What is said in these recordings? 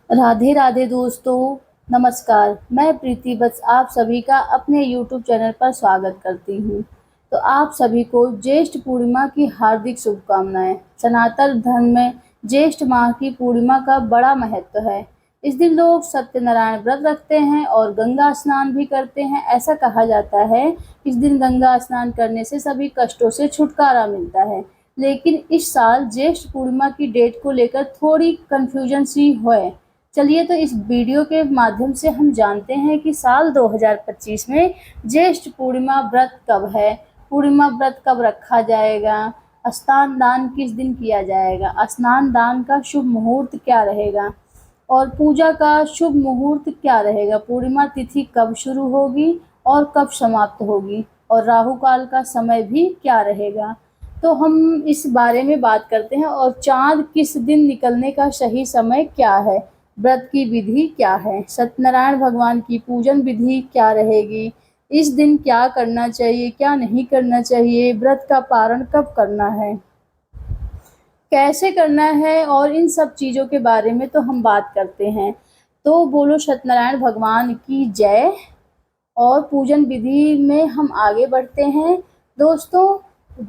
राधे राधे दोस्तों, नमस्कार। मैं प्रीति बस आप सभी का अपने यूट्यूब चैनल पर स्वागत करती हूँ। तो आप सभी को ज्येष्ठ पूर्णिमा की हार्दिक शुभकामनाएं। सनातन धर्म में ज्येष्ठ माह की पूर्णिमा का बड़ा महत्व है। इस दिन लोग सत्यनारायण व्रत रखते हैं और गंगा स्नान भी करते हैं। ऐसा कहा जाता है इस दिन गंगा स्नान करने से सभी कष्टों से छुटकारा मिलता है। लेकिन इस साल ज्येष्ठ पूर्णिमा की डेट को लेकर थोड़ी कन्फ्यूजन सी है। चलिए तो इस वीडियो के माध्यम से हम जानते हैं कि साल 2025 में ज्येष्ठ पूर्णिमा व्रत कब है, पूर्णिमा व्रत कब रखा जाएगा, स्नान दान किस दिन किया जाएगा, स्नान दान का शुभ मुहूर्त क्या रहेगा और पूजा का शुभ मुहूर्त क्या रहेगा, पूर्णिमा तिथि कब शुरू होगी और कब समाप्त होगी और राहु काल का समय भी क्या रहेगा। तो हम इस बारे में बात करते हैं और चाँद किस दिन निकलने का सही समय क्या है, व्रत की विधि क्या है, सत्यनारायण भगवान की पूजन विधि क्या रहेगी, इस दिन क्या करना चाहिए, क्या नहीं करना चाहिए, व्रत का पारण कब करना है, कैसे करना है और इन सब चीज़ों के बारे में तो हम बात करते हैं। तो बोलो सत्यनारायण भगवान की जय। और पूजन विधि में हम आगे बढ़ते हैं। दोस्तों,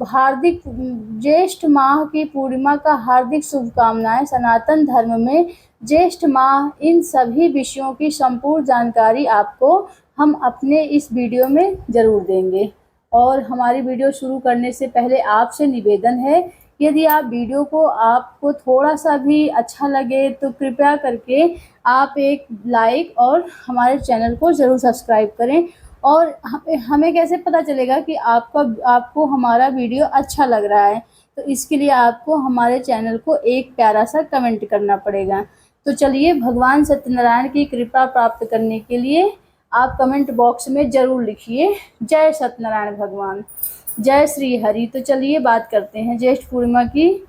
हार्दिक ज्येष्ठ माह की पूर्णिमा का हार्दिक शुभकामनाएं। सनातन धर्म में ज्येष्ठ माह इन सभी विषयों की संपूर्ण जानकारी आपको हम अपने इस वीडियो में ज़रूर देंगे। और हमारी वीडियो शुरू करने से पहले आपसे निवेदन है, यदि आप वीडियो को आपको थोड़ा-सा भी अच्छा लगे तो कृपया करके आप एक लाइक और हमारे चैनल को ज़रूर सब्सक्राइब करें। और हमें कैसे पता चलेगा कि आपको हमारा वीडियो अच्छा लग रहा है, तो इसके लिए आपको हमारे चैनल को एक प्यारा सा कमेंट करना पड़ेगा। तो चलिए, भगवान सत्यनारायण की कृपा प्राप्त करने के लिए आप कमेंट बॉक्स में ज़रूर लिखिए जय सत्यनारायण भगवान, जय श्री हरि। तो चलिए बात करते हैं ज्येष्ठ पूर्णिमा की।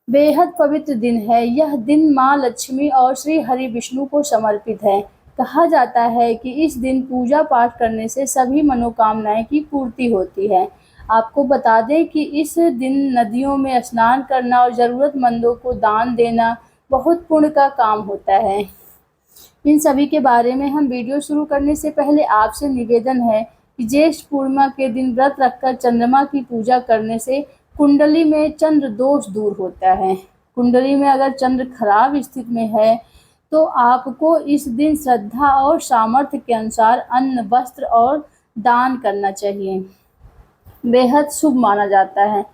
बेहद पवित्र दिन है। यह दिन माँ लक्ष्मी और श्री हरि विष्णु को समर्पित है। कहा जाता है कि इस दिन पूजा पाठ करने से सभी मनोकामनाएं की पूर्ति होती है। आपको बता दें कि इस दिन नदियों में स्नान करना और ज़रूरतमंदों को दान देना बहुत पुण्य का काम होता है। इन सभी के बारे में हम वीडियो शुरू करने से पहले आपसे निवेदन है कि ज्येष्ठ पूर्णिमा के दिन व्रत रखकर चंद्रमा की पूजा करने से कुंडली में चंद्र दोष दूर होता है। कुंडली में अगर चंद्र खराब स्थिति में है तो आपको इस दिन श्रद्धा और सामर्थ्य के अनुसार अन्न, वस्त्र और दान करना चाहिए। बेहद शुभ माना जाता है।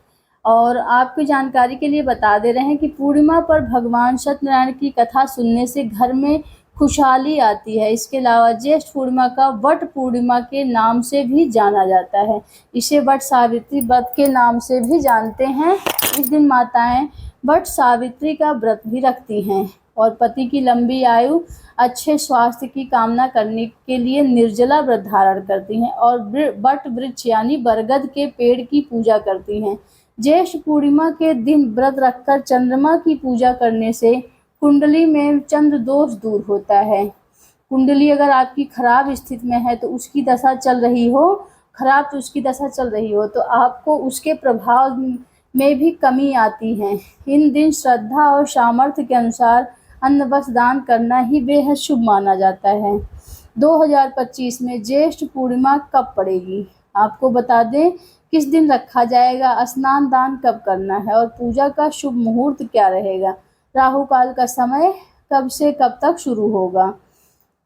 और आपकी जानकारी के लिए बता दे रहे हैं कि पूर्णिमा पर भगवान सत्यनारायण की कथा सुनने से घर में खुशहाली आती है। इसके अलावा ज्येष्ठ पूर्णिमा का वट पूर्णिमा के नाम से भी जाना जाता है। इसे वट सावित्री व्रत के नाम से भी जानते हैं। इस दिन माताएं वट सावित्री का व्रत भी रखती हैं और पति की लंबी आयु, अच्छे स्वास्थ्य की कामना करने के लिए निर्जला व्रत धारण करती हैं और वट वृक्ष यानी बरगद के पेड़ की पूजा करती हैं। ज्येष्ठ पूर्णिमा के दिन व्रत रखकर चंद्रमा की पूजा करने से कुंडली में चंद्र दोष दूर होता है। कुंडली अगर आपकी खराब स्थिति में है तो उसकी दशा चल रही हो, खराब तो उसकी दशा चल रही हो तो आपको उसके प्रभाव में भी कमी आती है। इन दिन श्रद्धा और सामर्थ्य के अनुसार अन्न वस्त्र दान करना ही बेहद शुभ माना जाता है। 2025 में ज्येष्ठ पूर्णिमा कब पड़ेगी? आपको बता दें किस दिन रखा जाएगा, स्नान दान कब करना है और पूजा का शुभ मुहूर्त क्या रहेगा, राहु काल का समय कब से कब तक शुरू होगा।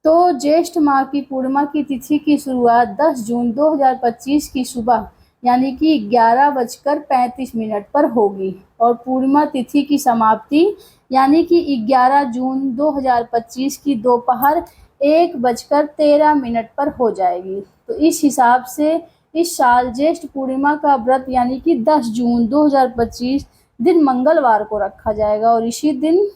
तो ज्येष्ठ माह की पूर्णिमा की तिथि की शुरुआत 10 जून 2025 की सुबह यानी कि 11:35 पर होगी और पूर्णिमा तिथि की समाप्ति यानी कि 11 जून 2025 की दोपहर 1:13 पर हो जाएगी। तो इस हिसाब से इस साल ज्येष्ठ पूर्णिमा का व्रत यानी कि 10 जून 2025 दिन मंगलवार को रखा जाएगा और इसी दिन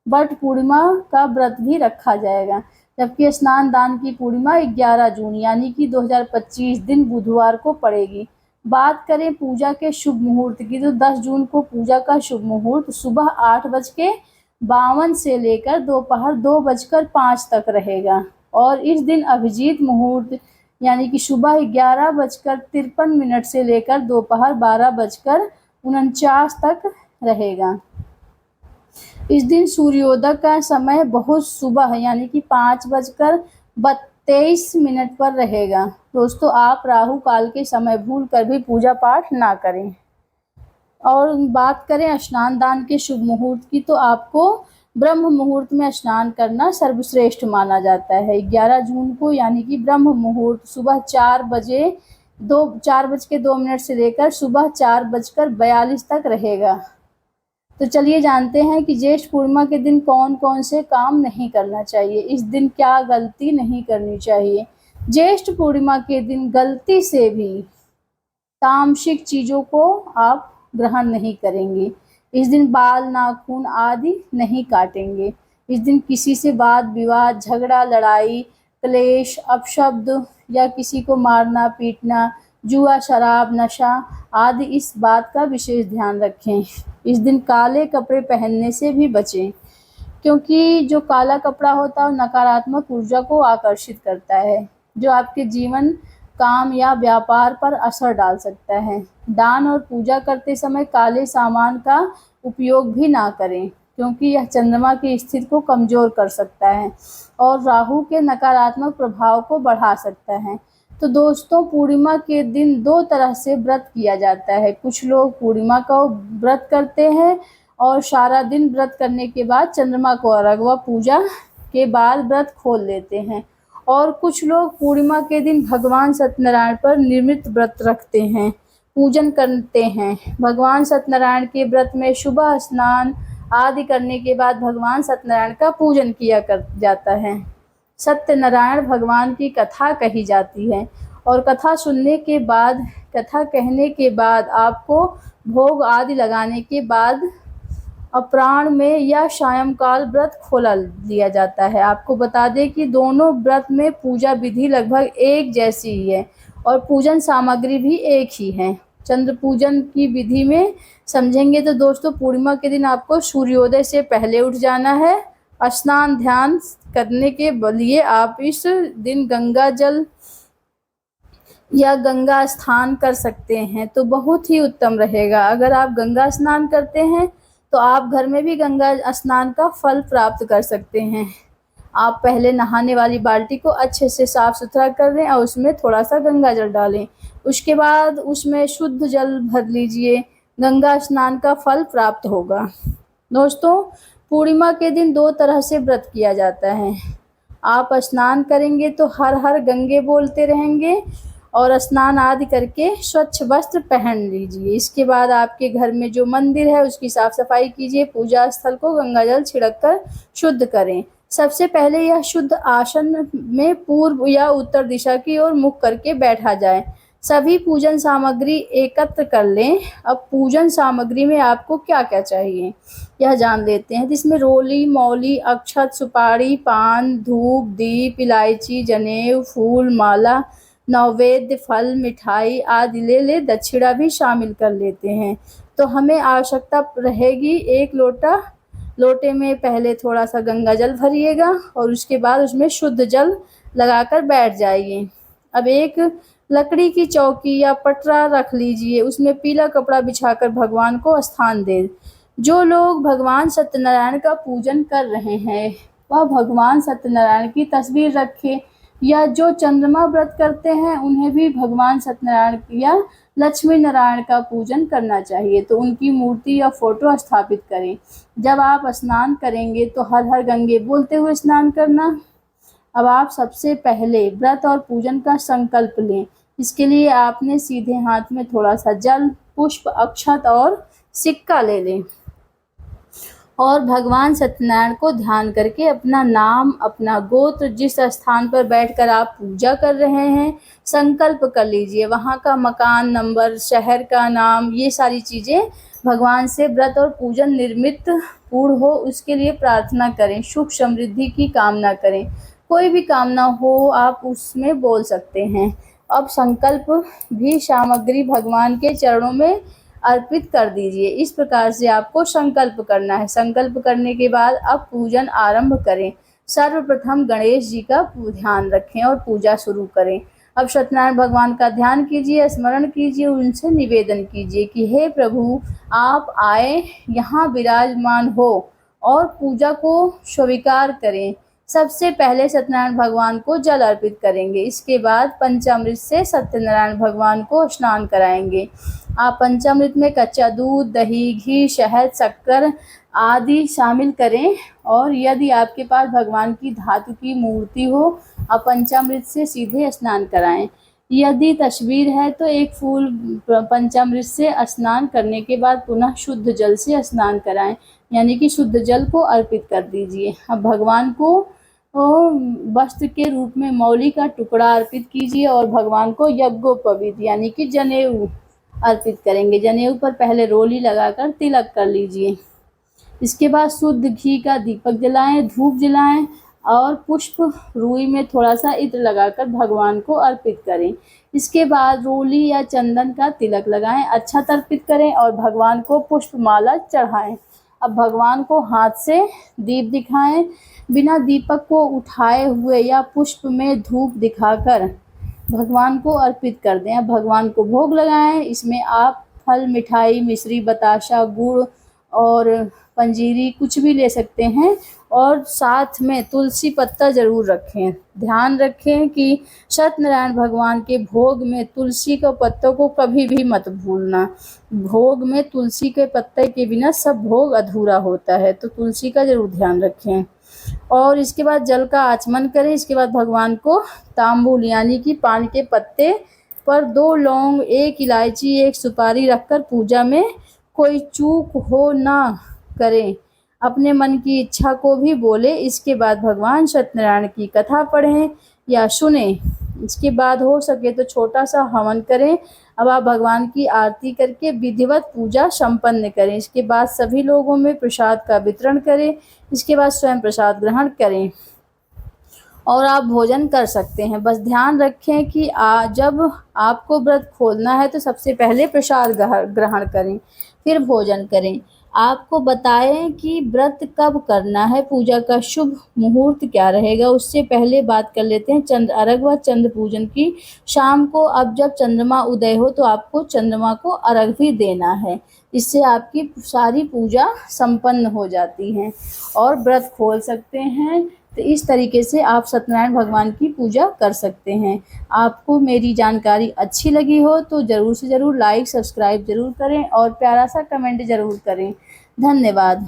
वट पूर्णिमा का व्रत भी रखा जाएगा। जबकि स्नान दान की पूर्णिमा 11 जून यानी कि 2025 दिन बुधवार को पड़ेगी। बात करें पूजा के शुभ मुहूर्त की तो 10 जून को पूजा का शुभ मुहूर्त सुबह 8:52 से लेकर दोपहर 2:05 तक रहेगा और इस दिन अभिजीत मुहूर्त यानी कि सुबह 11:53 से लेकर दोपहर 12:49 तक रहेगा। इस दिन सूर्योदय का समय बहुत सुबह यानी कि 5:23 पर रहेगा। दोस्तों, आप राहु काल के समय भूल कर भी पूजा पाठ ना करें। और बात करें स्नान दान के शुभ मुहूर्त की, तो आपको ब्रह्म मुहूर्त में स्नान करना सर्वश्रेष्ठ माना जाता है। 11 जून को यानी कि ब्रह्म मुहूर्त सुबह 4:02 से लेकर सुबह 4:42 तक रहेगा। तो चलिए जानते हैं कि ज्येष्ठ पूर्णिमा के दिन कौन कौन से काम नहीं करना चाहिए, इस दिन क्या गलती नहीं करनी चाहिए। ज्येष्ठ पूर्णिमा के दिन गलती से भी तामसिक चीज़ों को आप ग्रहण नहीं करेंगे। इस दिन बाल, नाखून आदि नहीं काटेंगे। इस दिन किसी से वाद विवाद, झगड़ा, लड़ाई, क्लेश, अपशब्द या किसी को मारना पीटना, जुआ, शराब, नशा आदि इस बात का विशेष ध्यान रखें। इस दिन काले कपड़े पहनने से भी बचें, क्योंकि जो काला कपड़ा होता है वो नकारात्मक ऊर्जा को आकर्षित करता है, जो आपके जीवन, काम या व्यापार पर असर डाल सकता है। दान और पूजा करते समय काले सामान का उपयोग भी ना करें, क्योंकि यह चंद्रमा की स्थिति को कमज़ोर कर सकता है और राहु के नकारात्मक प्रभाव को बढ़ा सकता है। तो दोस्तों, पूर्णिमा के दिन 2 तरह से व्रत किया जाता है। कुछ लोग पूर्णिमा का व्रत करते हैं और सारा दिन व्रत करने के बाद चंद्रमा को अर्घ व पूजा के बाद व्रत खोल लेते हैं। और कुछ लोग पूर्णिमा के दिन भगवान सत्यनारायण पर नियमित व्रत रखते हैं, पूजन करते हैं। भगवान सत्यनारायण के व्रत में सुबह स्नान आदि करने के बाद भगवान सत्यनारायण का पूजन किया जाता है। सत्यनारायण भगवान की कथा कही जाती है और कथा सुनने के बाद, कथा कहने के बाद आपको भोग आदि लगाने के बाद अपराह्न में या सायंकाल व्रत खोला लिया जाता है। आपको बता दें कि दोनों व्रत में पूजा विधि लगभग एक जैसी ही है और पूजन सामग्री भी एक ही है। चंद्र पूजन की विधि में समझेंगे तो दोस्तों, पूर्णिमा के दिन आपको सूर्योदय से पहले उठ जाना है। स्नान ध्यान करने के लिए आप इस दिन गंगा जल या गंगा स्नान कर सकते हैं, तो बहुत ही उत्तम रहेगा। अगर आप गंगा स्नान करते हैं तो आप घर में भी गंगा स्नान का फल प्राप्त कर सकते हैं। आप पहले नहाने वाली बाल्टी को अच्छे से साफ सुथरा कर लें और उसमें थोड़ा सा गंगा जल डालें। उसके बाद उसमें शुद्ध जल भर लीजिए, गंगा स्नान का फल प्राप्त होगा। दोस्तों, पूर्णिमा के दिन 2 तरह से व्रत किया जाता है। आप स्नान करेंगे तो हर हर गंगे बोलते रहेंगे और स्नान आदि करके स्वच्छ वस्त्र पहन लीजिए। इसके बाद आपके घर में जो मंदिर है उसकी साफ सफाई कीजिए, पूजा स्थल को गंगाजल छिड़क कर शुद्ध करें। सबसे पहले यह शुद्ध आसन में पूर्व या उत्तर दिशा की ओर मुख करके बैठा जाए। सभी पूजन सामग्री एकत्र कर लें। अब पूजन सामग्री में आपको क्या क्या चाहिए यह जान लेते हैं। जिसमें रोली, मौली, अक्षत, सुपारी, पान, धूप, दीप, इलायची, जनेऊ, फूल, माला, नैवेद्य, फल, मिठाई आदि ले दक्षिणा भी शामिल कर लेते हैं। तो हमें आवश्यकता रहेगी 1 लोटा। लोटे में पहले थोड़ा सा गंगा जल भरिएगा और उसके बाद उसमें शुद्ध जल लगाकर बैठ जाइए। अब एक लकड़ी की चौकी या पटरा रख लीजिए, उसमें पीला कपड़ा बिछाकर भगवान को स्थान दें। जो लोग भगवान सत्यनारायण का पूजन कर रहे हैं वह भगवान सत्यनारायण की तस्वीर रखें, या जो चंद्रमा व्रत करते हैं उन्हें भी भगवान सत्यनारायण या लक्ष्मी नारायण का पूजन करना चाहिए, तो उनकी मूर्ति या फोटो स्थापित करें। जब आप स्नान करेंगे तो हर हर गंगे बोलते हुए स्नान करना। अब आप सबसे पहले व्रत और पूजन का संकल्प लें। इसके लिए आपने सीधे हाथ में थोड़ा सा जल, पुष्प, अक्षत और सिक्का ले लें और भगवान सत्यनारायण को ध्यान करके अपना नाम, अपना गोत्र, जिस स्थान पर बैठकर आप पूजा कर रहे हैं संकल्प कर लीजिए। वहाँ का मकान नंबर, शहर का नाम, ये सारी चीज़ें भगवान से व्रत और पूजन निर्मित पूर्ण हो उसके लिए प्रार्थना करें। सुख समृद्धि की कामना करें। कोई भी कामना हो आप उसमें बोल सकते हैं। अब संकल्प भी सामग्री भगवान के चरणों में अर्पित कर दीजिए। इस प्रकार से आपको संकल्प करना है। संकल्प करने के बाद अब पूजन आरंभ करें। सर्वप्रथम गणेश जी का ध्यान रखें और पूजा शुरू करें। अब सत्यनारायण भगवान का ध्यान कीजिए, स्मरण कीजिए, उनसे निवेदन कीजिए कि हे प्रभु, आप आए, यहाँ विराजमान हो और पूजा को स्वीकार करें। सबसे पहले सत्यनारायण भगवान को जल अर्पित करेंगे। इसके बाद पंचामृत से सत्यनारायण भगवान को स्नान कराएंगे। आप पंचामृत में कच्चा दूध, दही, घी, शहद, शक्कर आदि शामिल करें। और यदि आपके पास भगवान की धातु की मूर्ति हो, आप पंचामृत से सीधे स्नान कराएं। यदि तस्वीर है तो एक फूल पंचामृत से स्नान करने के बाद पुनः शुद्ध जल से स्नान कराएं, यानी कि शुद्ध जल को अर्पित कर दीजिए। अब भगवान को वस्त्र के रूप में मौली का टुकड़ा अर्पित कीजिए और भगवान को यज्ञोपवीत यानी कि जनेऊ अर्पित करेंगे। जनेऊ पर पहले रोली लगाकर तिलक कर लीजिए। इसके बाद शुद्ध घी का दीपक जलाएं, धूप जलाएं और पुष्प रुई में थोड़ा सा इत्र लगाकर भगवान को अर्पित करें। इसके बाद रोली या चंदन का तिलक लगाएं, अक्षत अर्पित करें और भगवान को पुष्पमाला चढ़ाएं। अब भगवान को हाथ से दीप दिखाएं। बिना दीपक को उठाए हुए या पुष्प में धूप दिखाकर भगवान को अर्पित कर दें। अब भगवान को भोग लगाएं। इसमें आप फल, मिठाई, मिश्री, बताशा, गुड़ और पंजीरी कुछ भी ले सकते हैं और साथ में तुलसी पत्ता ज़रूर रखें। ध्यान रखें कि सत्यनारायण भगवान के भोग में तुलसी के पत्तों को कभी भी मत भूलना। भोग में तुलसी के पत्ते के बिना सब भोग अधूरा होता है, तो तुलसी का ज़रूर ध्यान रखें। और इसके बाद जल का आचमन करें। इसके बाद भगवान को तांबूल यानी कि पान के पत्ते पर 2 लौंग, 1 इलायची, 1 सुपारी रखकर पूजा में कोई चूक हो ना करें। अपने मन की इच्छा को भी बोले। इसके बाद भगवान सत्यनारायण की कथा पढ़ें या सुनें। इसके बाद हो सके तो छोटा सा हवन करें। अब आप भगवान की आरती करके विधिवत पूजा संपन्न करें। इसके बाद सभी लोगों में प्रसाद का वितरण करें। इसके बाद स्वयं प्रसाद ग्रहण करें और आप भोजन कर सकते हैं। बस ध्यान रखें कि जब आपको व्रत खोलना है तो सबसे पहले प्रसाद ग्रहण करें, फिर भोजन करें। आपको बताएं कि व्रत कब करना है, पूजा का शुभ मुहूर्त क्या रहेगा। उससे पहले बात कर लेते हैं चंद्र अर्घ व चंद्र पूजन की। शाम को अब जब चंद्रमा उदय हो तो आपको चंद्रमा को अर्घ भी देना है। इससे आपकी सारी पूजा संपन्न हो जाती है और व्रत खोल सकते हैं। तो इस तरीके से आप सत्यनारायण भगवान की पूजा कर सकते हैं। आपको मेरी जानकारी अच्छी लगी हो तो ज़रूर से ज़रूर लाइक, सब्सक्राइब ज़रूर करें और प्यारा सा कमेंट ज़रूर करें। धन्यवाद।